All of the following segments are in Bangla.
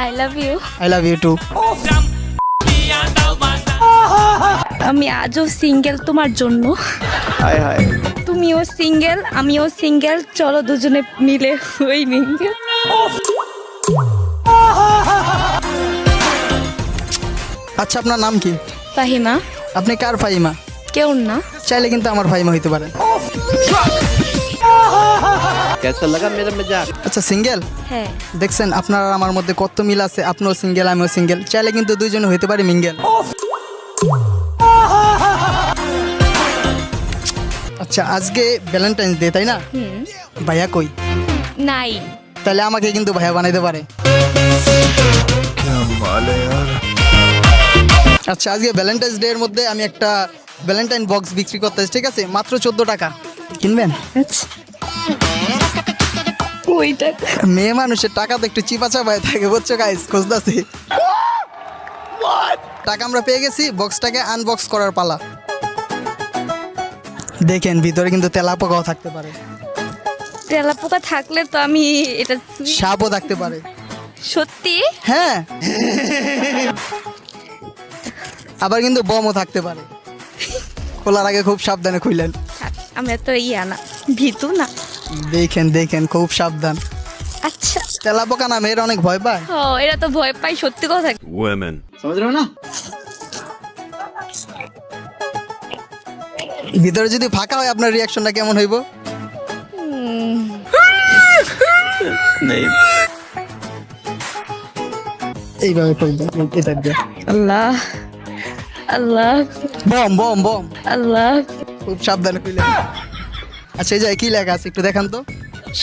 I love you. I love you too. আমি আজও সিঙ্গেল তোমার জন্য। হায় হায়। তুমিও সিঙ্গেল, আমিও সিঙ্গেল, চলো দুজনে মিলে হই মিঙ্গেল। আচ্ছা, আপনার নাম কি? ফাহিমা। আপনি কার ফাহিমা? কেউ না। চাইলে কিন্তু আমার ফাহিমা হইতে পারে। कैसा लगा मेरा मजाक? আচ্ছা, সিঙ্গেল? হ্যাঁ। দেখছেন আপনার আর আমার মধ্যে কত মিল আছে। আপনিও সিঙ্গেল, আমিও সিঙ্গেল, চাইলে কিন্তু দুইজনে হইতে পারে মিঙ্গেল। আচ্ছা, আজকে ভ্যালেন্টাইন্স ডে, তাই না? ভাইয়া কই? নাই। তাহলে আমাকে কিন্তু ভাইয়া বানাইতে পারে। আচ্ছা, আজকে ভ্যালেন্টাইন্স ডে এর মধ্যে আমি একটা ভ্যালেন্টাইন বক্স বিক্রি করতেছি, ঠিক আছে? মাত্র 14 টাকা। কিনবেন? ওই টাকা। মেয়ে মানুষের টাকা তো একটু চিপা চাপায় থাকে, বুঝছো গাইস? খুঁজতেছি টাকা আমরা পেয়ে গেছি, বক্সটাকে আনবক্স করার পালা। দেখেন ভিতরে কিন্তু তেলা পোকাও থাকতে পারে, তেলা পোকা থাকলে তো আমি এটা সাপও থাকতে পারে। সত্যি? হ্যাঁ, আবার কিন্তু বমও থাকতে পারে। খোলার আগে খুব সাবধানে খুললেন। থাক, আমি এত ইয়া না, ভীতু না। দেখেন দেখেন, খুব সাবধান। আচ্ছা। তেলা পোকা না, মেয়েরা অনেক ভয় পায়। ও, এরা তো ভয় পাই, সত্যি কথা। Women. समझ रहे हो ना? ভিতরে যদি ফাঁকা হয় আপনার রিয়াকশনটা কেমন হইব? এইভাবে করবেন, এটা দিয়ে। আল্লাহ আল্লাহ বম বম বম। আল্লাহ। খুব সাবধানে খুলে। আচ্ছা, এই যে কি লেখা আছে একটু দেখান তো।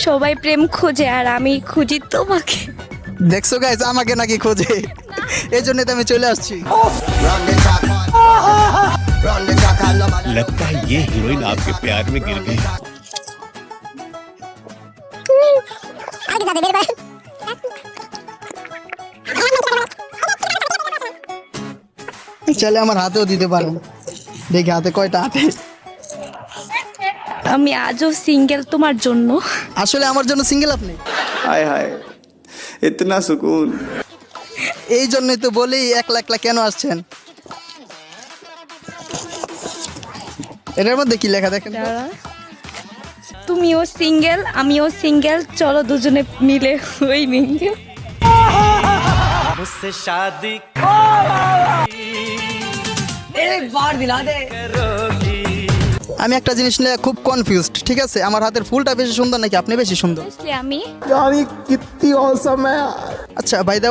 সবাই প্রেম খোঁজে আর আমি খুঁজি তোমাকে। দেখছো গাইস, আমাকে নাকি খোঁজে, এই জন্য তো আমি চলে আসছি। लगता है ये हीरोइन आपके प्यार में गिर गई। চলে আমার হাতেও দিতে পারেন, দেখি হাতে কয়টা হাতে। আমি আজও সিঙ্গেল তোমার জন্য। আসলে আমার জন্য সিঙ্গেল আপনি? हाय हाय इतना सुकून। এই জন্যই তো বলি একলা একলা কেন আসছেন। এটার মধ্যে কি লেখা দেখেন তো? তুমিও সিঙ্গেল, আমিও সিঙ্গেল, চলো দুজনে মিলে হই মিঙ্গেল। मुझसे शादी আমি একটা জিনিস নিয়ে খুব কনফিউজড, ঠিক আছে? আমার হাতের ফুলটা বেশি সুন্দর নাকি আপনি বেশি সুন্দর? বুঝলি আমি আচ্ছা, বাই দা